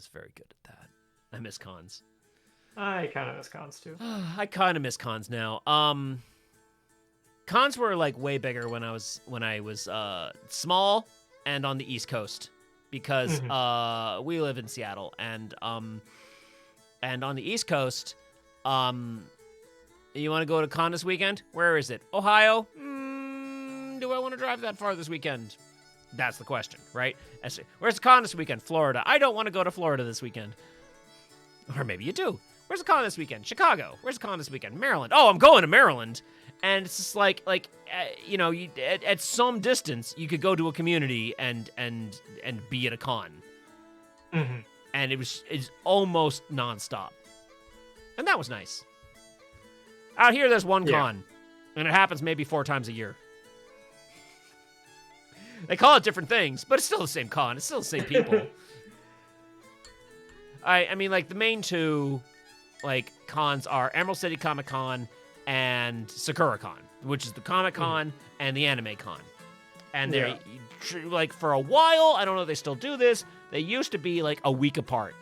was very good at that. I miss cons. I kind of miss cons too. I kind of miss cons now. Cons were like way bigger when I was small and on the East Coast because we live in Seattle and on the East Coast, you want to go to con this weekend? Where is it? Ohio? Do I want to drive that far this weekend? That's the question, right? Where's the con this weekend? Florida. I don't want to go to Florida this weekend. Or maybe you do. Where's the con this weekend? Chicago. Where's the con this weekend? Maryland. Oh, I'm going to Maryland. And it's just like you at some distance, you could go to a community and be at a con. And it's almost nonstop. And that was nice. Out here, there's one con. And it happens maybe 4 times a year. They call it different things, but it's still the same con. It's still the same people. I mean, like, the main two, like, cons are Emerald City Comic Con and Sakura Con, which is the Comic Con and the Anime Con. And they're, like, for a while, I don't know if they still do this, they used to be, like, a week apart.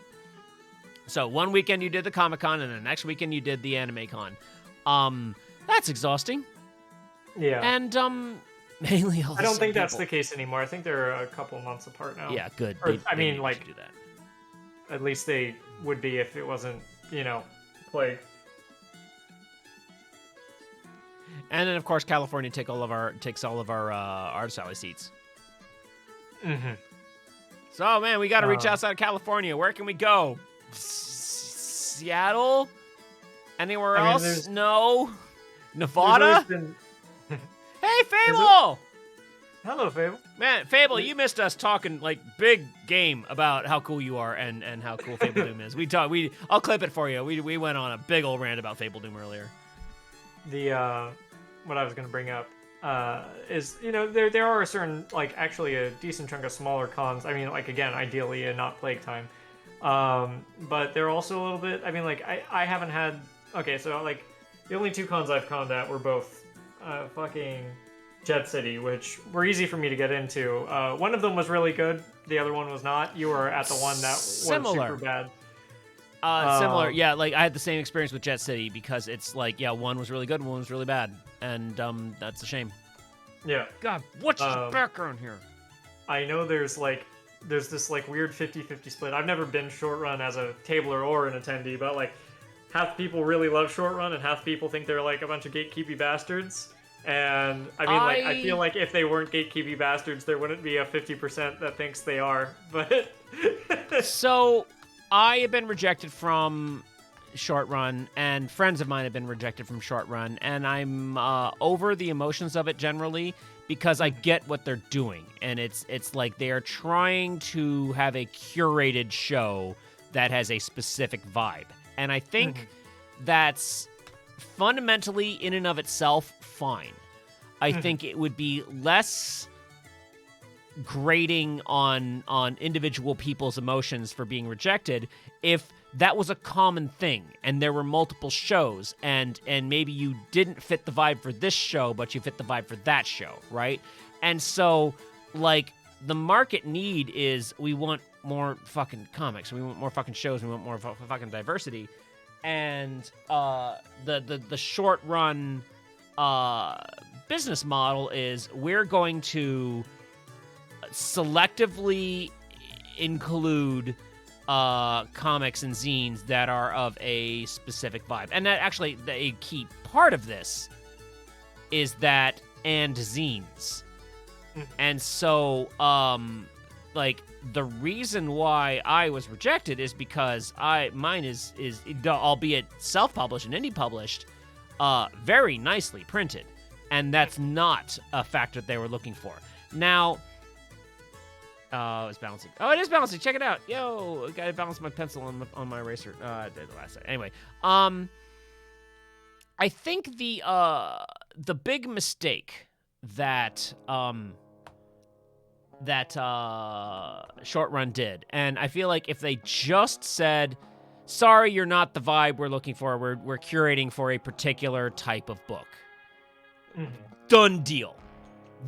So one weekend you did the Comic Con, and the next weekend you did the Anime Con. That's exhausting. Yeah. And, mainly all the I don't same think that's people. the case anymore. I think they're a couple months apart now. Yeah, good. Or, They I mean, maybe like, should do that. at least they would be if it wasn't, plague. And then, of course, California takes all of our Artist Alley seats. So, man, we got to reach outside of California. Where can we go? Seattle? Anywhere else? No. Nevada? Hey, Fable! Hello, Fable. Man, Fable, you missed us talking like big game about how cool you are and how cool Fable Doom is. I'll clip it for you. We went on a big old rant about Fable Doom earlier. What I was going to bring up is, there are a certain, like, actually a decent chunk of smaller cons. I mean, like, again, ideally and not plague time. But they're also a little bit, I mean, like, I haven't had, okay, so, like, the only 2 cons I've conned at were both fucking Jet City, which were easy for me to get into. One of them was really good. The other one was not. You were at the one that was super bad. Similar, yeah. Like I had the same experience with Jet City because it's like, yeah, one was really good, one was really bad, and that's a shame. Yeah. God, what's the background here? I know there's this like weird 50-50 split. I've never been short run as a tabler or an attendee, but like half people really love short run and half people think they're like a bunch of gatekeepy bastards. And I mean, I feel like if they weren't gatekeepy bastards, there wouldn't be a 50% that thinks they are. But so I have been rejected from short run, and friends of mine have been rejected from short run, and I'm over the emotions of it generally because I get what they're doing, and it's like they are trying to have a curated show that has a specific vibe, and I think that's fundamentally in and of itself fine. I think it would be less grading on individual people's emotions for being rejected if that was a common thing and there were multiple shows and maybe you didn't fit the vibe for this show but you fit the vibe for that show, right? And so like the market need is we want more fucking comics, we want more fucking shows, we want more fucking diversity. And the short run business model is we're going to selectively include comics and zines that are of a specific vibe. And that actually, a key part of this is that and zines. And so, like, the reason why I was rejected is because mine is albeit self-published and indie-published, very nicely printed. And that's not a factor they were looking for. Now, it's balancing. Oh, it is balancing. Check it out. Yo, I gotta balance my pencil on my eraser. I did the last time. Anyway, I think the big mistake that Short Run did, and I feel like if they just said, "Sorry, you're not the vibe we're looking for. We're curating for a particular type of book." Done deal.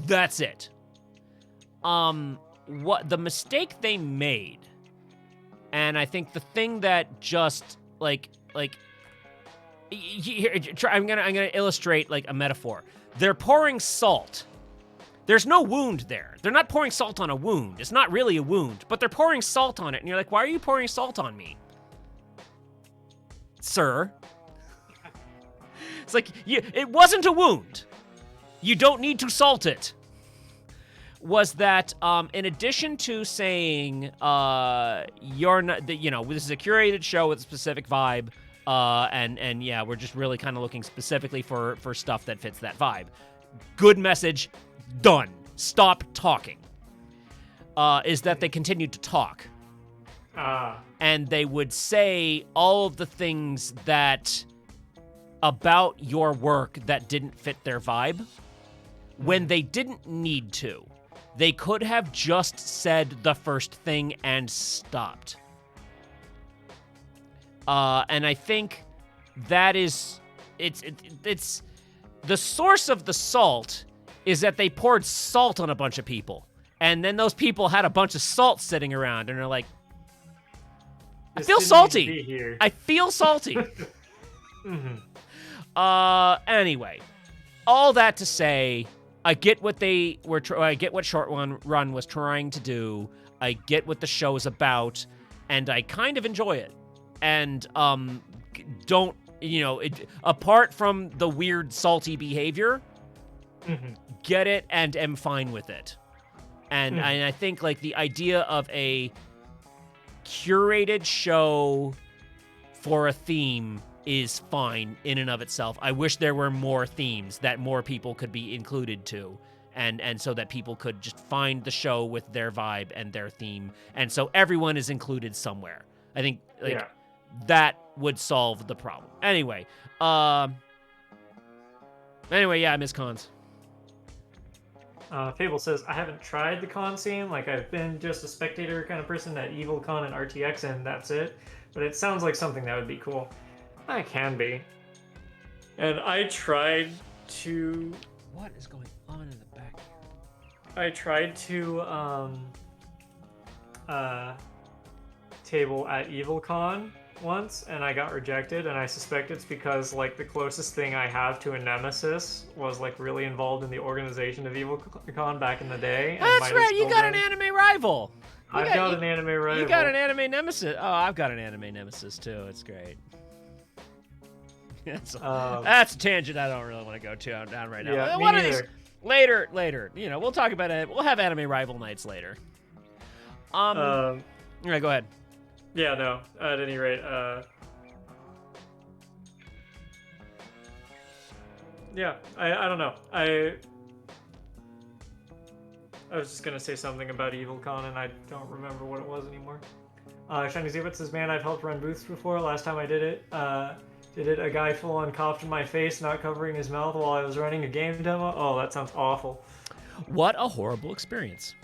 That's it. What the mistake they made And I think the thing that just I'm gonna illustrate like a metaphor. They're pouring salt. There's no wound there. They're not pouring salt on a wound. It's not really a wound, but they're pouring salt on it. And you're like, why are you pouring salt on me, sir? It's like, it wasn't a wound. You don't need to salt it. Was that, in addition to saying, you're not, this is a curated show with a specific vibe, and yeah, we're just really kind of looking specifically for stuff that fits that vibe. Good message, done. Stop talking. Is that they continued to talk. And they would say all of the things that about your work that didn't fit their vibe when they didn't need to. They could have just said the first thing and stopped. And I think that is, it's the source of the salt is that they poured salt on a bunch of people. And then those people had a bunch of salt sitting around and they're like, I feel salty. I feel salty. Anyway, all that to say, I get what they were. I get what Short Run was trying to do. I get what the show is about, and I kind of enjoy it. And don't apart from the weird salty behavior, get it and am fine with it. And I think like the idea of a curated show for a theme is fine in and of itself. I wish there were more themes that more people could be included to, and so that people could just find the show with their vibe and their theme, and so everyone is included somewhere. I think that would solve the problem. Anyway, yeah, I miss cons. Fable says, I haven't tried the con scene. Like, I've been just a spectator kind of person at EvilCon and RTX, and that's it. But it sounds like something that would be cool. I can be. And I tried to... What is going on in the back here? I tried to, table at EvilCon once, and I got rejected, and I suspect it's because, like, the closest thing I have to a nemesis was, like, really involved in the organization of EvilCon back in the day. And that's right, you got an anime rival! I've got an anime rival. You got an anime nemesis. Oh, I've got an anime nemesis, too. It's great. That's a tangent I don't really want to go down right now. Yeah, One of these later. We'll talk about it. We'll have anime rival nights later. All right, go ahead. Yeah, no. At any rate, yeah, I don't know. I was just gonna say something about EvilCon, and I don't remember what it was anymore. Shiny Zebit says, man, I've helped run booths before. Last time I did it, a guy full-on coughed in my face, not covering his mouth while I was running a game demo. Oh, that sounds awful. What a horrible experience.